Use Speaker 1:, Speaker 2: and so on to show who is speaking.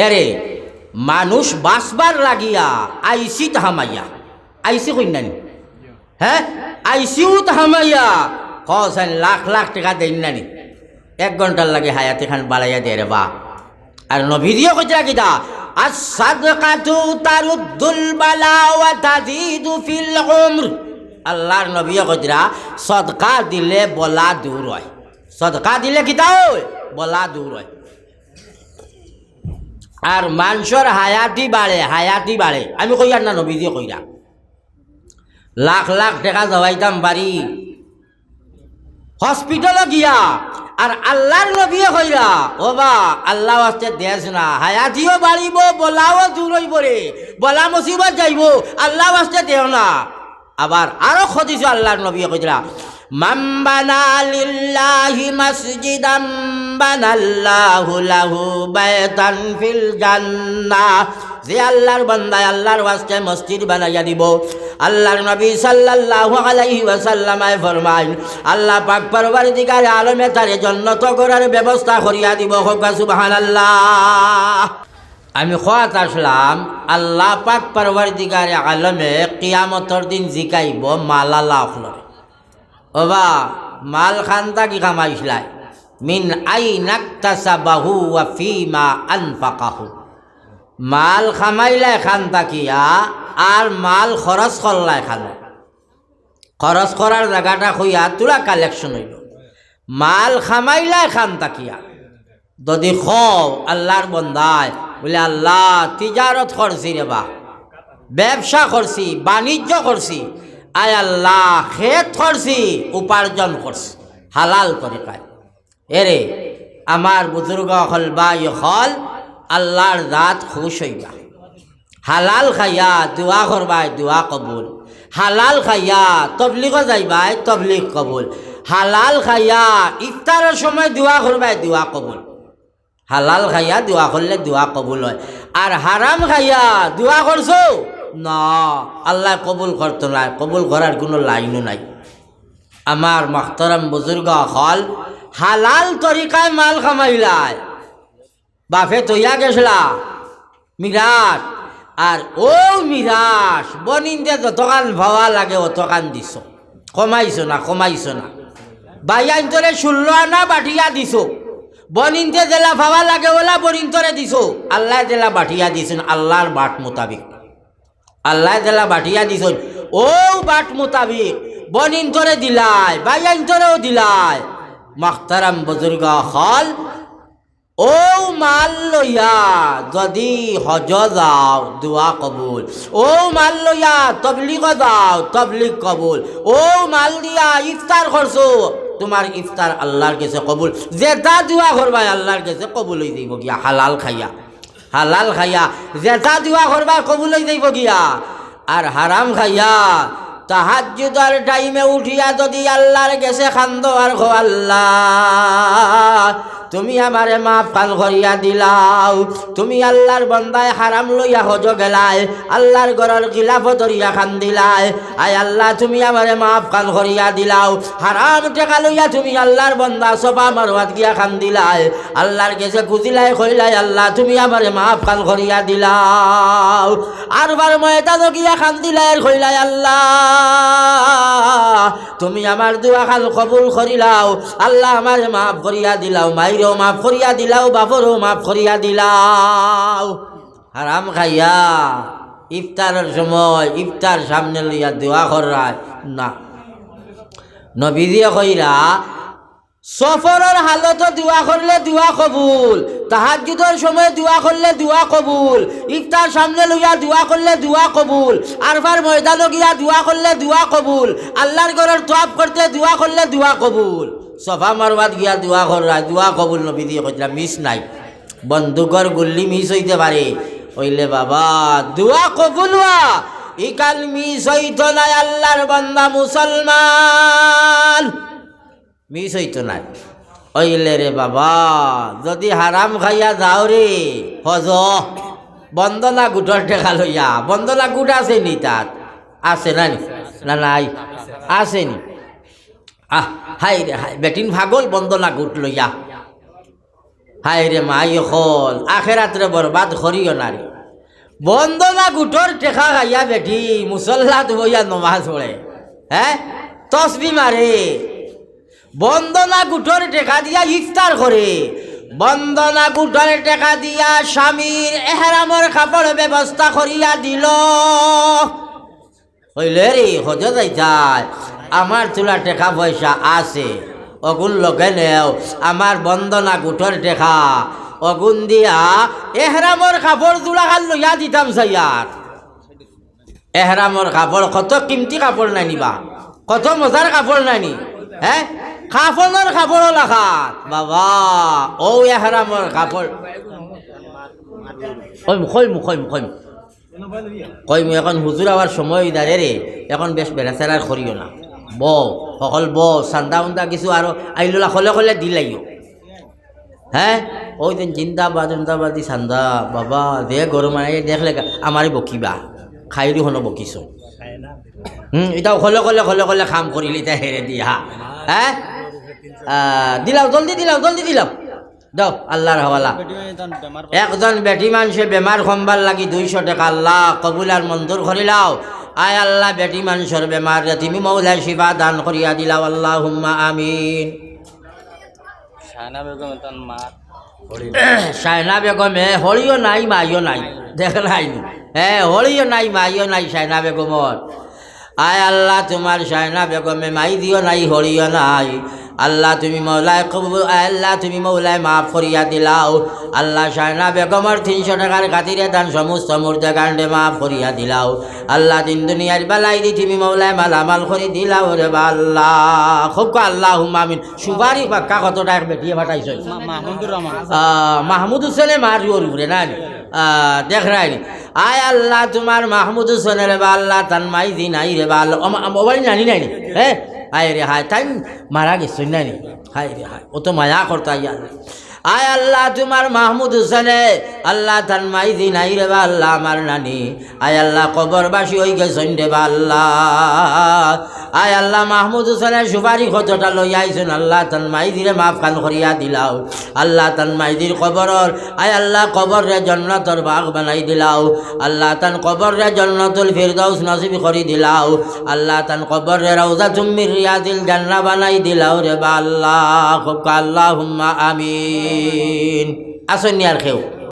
Speaker 1: এরে মানুষ বাসবার লাগিয়া আইসি তাহামাইয়া আইসি কইনানি হ্যাঁ আইসিও তাহামাইয়া কসান লাখ লাখ টাকা দেন নানি 1 ঘন্টার লাগে হায়াতে খান বাড়াইয়া দে রে বা আর নবীদিও কইতে কিতা as-sadaqatu taruddul bala wa tazidu fil umr আল্লাহর নবী কইরা সদকা দিলে বলা দূর হয় সদকা দিলে কিতা হয় বলা দূর হয় আর মানুষের হায়াতি বাড়ে আমি কইয়ার না নবী দিয়ে কইরা লাখ লাখ টাকা জবাইতাম বাড়ি হসপিটালে গিয়া আর আল্লাহর নবী কইরা ও বা আল্লাহ ওয়াস্তে দেশ না হায়াতিও বাড়িব বলাও দূর হইব রে বলা মুসিবত যাইব আল্লাহ ওয়াস্তে দেও না আবার আরো খদিস আল্লাহর নবী কইরা মান বানা লিল্লাহি মাসজিদাম বানাল্লাহু লাহু বাইতান ফিল জান্নাহ যে আল্লাহর বান্দা আল্লাহর ওয়াস্তে মসজিদ বানাইয়া দিব আল্লাহর নবী সাল্লাল্লাহু আলাইহি ওয়াসাল্লাম ফরমায় আল্লাহ পাক পরওয়ারদিগার আলমে তার জান্নাত করার ব্যবস্থা করিয়া দিব হোক সুবহানাল্লাহ আমি খোয়াত আসলাম আল্লাহ পাক পরওয়ারদিগার আলমে কিয়ামতের দিন জিকাইব মালালা আখলরে ওবা মাল খানতা কি কামাইছলাই মিন আইনাকতাসাবাহু ওয়া ফিমা আনফাকাহু মাল খামাইলাই খান তাকিয়া আর মাল খরচ করলাই খান খরচ করার জায়গাটা হইয়া তোরা কালেকশন হইল মাল খামাইলাই খান তাকিয়া যদি খাও আল্লাহর বন্দায় বলে আল্লাহ তিজারত করছি রে বা ব্যবসা করছি বাণিজ্য করছি আয় আল্লাহ খেত করছি উপার্জন করছি হালাল তরিকায় এরে আমার বুজুর্গ হল বা হল আল্লাহর জাত খুশ হইবা হালাল খাইয়া দোয়া করবাই দোয়া কবুল হালাল খাইয়া তবলিগ যাইবাই তবলিগ কবুল হালাল খাইয়া ইফতারের সময় দোয়া করবাই দোয়া কবুল হালাল খাইয়া দোয়া করলে দোয়া কবুল হয় আর হারাম খাইয়া দোয়া করছো না আল্লাহ কবুল করতো না কবুল করার কোনো লাইনও নাই আমার মাহতারাম বুজুর্গ হল হালাল তরিকায় মাল খামাইলাই বাফে তৈয়া গেছলা মিরাট আর ও মিরাস বনিন্দে যতখান ভাবা লাগে অতখান দিছ কমাইছো না বাইয়ান্তরে 16 আনা বাটিয়া দিছ বনিন্দে জেলা ভাবা লাগে ওলা বনিন্তরে দিছ আল্লাহ জেলা বাটিয়া দিছেন আল্লাহর বাট মোতাবিক আল্লাহ জেলা বাটিয়া দিছেন ও বাট মোতাবিক বনিন্তরে দিলাই বাইয়ান্তরেও দিলাই মাখতারাম বুজুর্গ হল ও মাল লইয়া যদি হজ যাও দোয়া কবুল ও মাল লইয়া তবলিগ যাও তবলিগ কবুল ও মাল দিয়া ইফতার করছো তোমার ইফতার আল্লাহর কাছে কবুল যেটা দোয়া করবা আল্লাহর কাছে কবুল হয়ে যাইব গিয়া হালাল খাইয়া যেটা দোয়া করবা কবুল হয়ে যাইব গিয়া আর হারাম খাইয়া তাহাজ্জুদের টাইমে উঠিয়া যদি আল্লাহর কাছে খান্দো আর খো আল্লাহ তুমি আমারে মাফ কাল করিয়া দিলাও তুমি আল্লাহর বন্দায় হারাম লইয়া হজ গেলাই আল্লাহর ঘরের খিলাফত ধরিয়া খান দিলাই আয় আল্লাহ তুমি আমারে মাফ কাল করিয়া দিলাও হারাম টেকা লইয়া তুমি আল্লাহর বন্দা সফা মারওয়াত গিয়া খান দিলাই আল্লাহর কাছে খুঁজিলাই কইলাই আল্লাহ তুমি আমারে মাফ কাল করিয়া দিলাও আর বার ময়দান গিয়া খান দিলাই কইলাই আল্লাহ তুমি আমার দোয়া খাল কবুল করিলাও আল্লাহ আমারে মাফ করিয়া দিলাও মাইরও মাফ করিয়া দিলাও বাপরও মাফ করিয়া দিলাও হারাম খাইয়া ইফতারের সময় ইফতার সামনে লইয়া দোয়া করায় না নবী দিয়ে কইরা সফরের হালত দোয়া করলে দোয়া কবুল তাহাজ্জুদের সময় দোয়া করলে দোয়া কবুল ইফতার সামনে লইয়া দোয়া করলে দোয়া কবুল আরফার ময়দানে গিয়া দোয়া করলে দোয়া কবুল আল্লাহর ঘরের তওয়াফ করতে দোয়া করলে দোয়া কবুল সফা মারওয়াত গিয়া দোয়া করা দোয়া কবুল নবী দিয়ে কইলা মিস নাই বন্দুকর গুল্লি মিস হইতে পারে হইলে বাবা দোয়া কবুল হওয়া ইকাল মিস হইতো নাই আল্লাহর বান্দা মুসলমান মিস হইতো নাই হইলে রে বাবা যদি হারাম খাইয়া যাও রে হজ বন্দনা গুটর টেকা লইয়া বন্দনা গুট আছে নি তাত আছে না নাই আছে নি হাই রে হাই বেটিন ভাগল বন্দনা গুট লইয়া হাই রে মাই হল আখেরাত্রে বরবাদ করিও নারী বন্দনা গুটর টেকা গাইয়া বেটি মুসল্লাত বইয়া নমাজ পড়ে হ্যাঁ তসবি মারে বন্দনা গুটর টেকা দিয়া ইফতার করে বন্দনা গুটর টেকা দিয়া স্বামীর এহরামর কাপড় ব্যবস্থা করিয়া দিল হইলে রে হজ যাইতায় আমার তোলা টেকা পয়সা আছে অগুন লগে নেও আমার বন্দনা গুটর টেকা অগুন দিয়া এহরামর কাপড় দুলাখান লইয়া দিতাম সাইয়ার এহরামর কাপড় কত কিমতি কাপড় নাই নিবা কত মজার কাপড় নাইনি হ্যাঁ কাফনের কাপড় লাখাত বাবা ও এহরামর কাপড় কইমু এখন হুজুর আবার সময় দাঁড়ে রে এখন বেশ বেড়াচেরার করিও না সকল চান্দা উন্দা কিছু আরো আইলোলা খলে খলে দিলাইও হ্যাঁ ওই দিন জিন্দাবাদি চান্দা বাবা দে গরম দেখলে আমারই বকিবা খাইলি হনো বকিছ এটাও খলে খলে খাম করিলি তা হেরে দিয়া হ্যাঁ দিলাও জলদি দিলাও দাও আল্লাহর হওয়ালা একজন বেটি মানুষে বেমার কমবার লাগি 200 টাকা আল্লাহ কবুল আর মঞ্জুর করিলাও আয় আল্লাহ বেটি মানুষের বেমার তুমি মৌলাই শিফা দান করিয়া দিলাও আল্লাহুম্মা আমিন শায়না বেগমে হলিও নাই মাইও নাই দেখ নাই হ্যাঁ হলিও নাই মাইও নাই শায়না বেগমর আয় আল্লাহ তোমার শায়না বেগমে মাই দিও নাই হলিও নাই আল্লাহ তুমি মৌলায় আল্লাহ তুমি মৌলায় মাফ করিয়া দিলাও আল্লাহ শায়না বেগমর 300 টাকার খাতিরে দান সমস্ত মুর্দে গান্ডে মাফ করিয়া দিলাও আল্লাহ দিন দুনিয়ার বেলায় দি তুমি মৌলায় মালামাল করি দিলাও রে বা আল্লাহ খুব আল্লাহুম্মা আমিন সুবারি পাক্কা কতটা এক বেটিয়ে পাঠাইছ মাহমুদ হোসেনে মারিওর উপরে না দেখ রাই আয় আল্লাহ তোমার মাহমুদ হোসেনের বা আল্লাহ তান মাই দি নাই রে বা আল্লাহ মোবাইল নানি নাই হ্যাঁ হায় রে হায় তাই মারা গেছ নাই হায় রে হায় ও তো মায়া করতা আয় আল্লাহ তোমার মাহমুদ হোসেনে আল্লাহ তান মাই দি নাই রে বা আল্লাহ আমার নানি আয় আল্লাহ কবরবাসী হয়ে গেছেন রে বা আল্লাহ আয় আল্লাহ মাহমুদ হোসেনের সুপারি কতটা লই আইছেন আল্লাহ তান মাই দিরে মাফ খান করিয়া দিলাও আল্লাহ তান মাইদির কবরর আয় আল্লাহ কবর রে জান্নাতের বাগ বানাই দিলাও আল্লাহ তান কবর রে জান্নাতুল ফিরদাউস নসিব করি দিলাও আল্লাহ তান কবর রে রাউজাতুম মির রিয়াদিল জান্নাহ বানাই দিলাও রে বা আল্লাহ আল্লাহুম্মা আমিন আসুন আর কেউ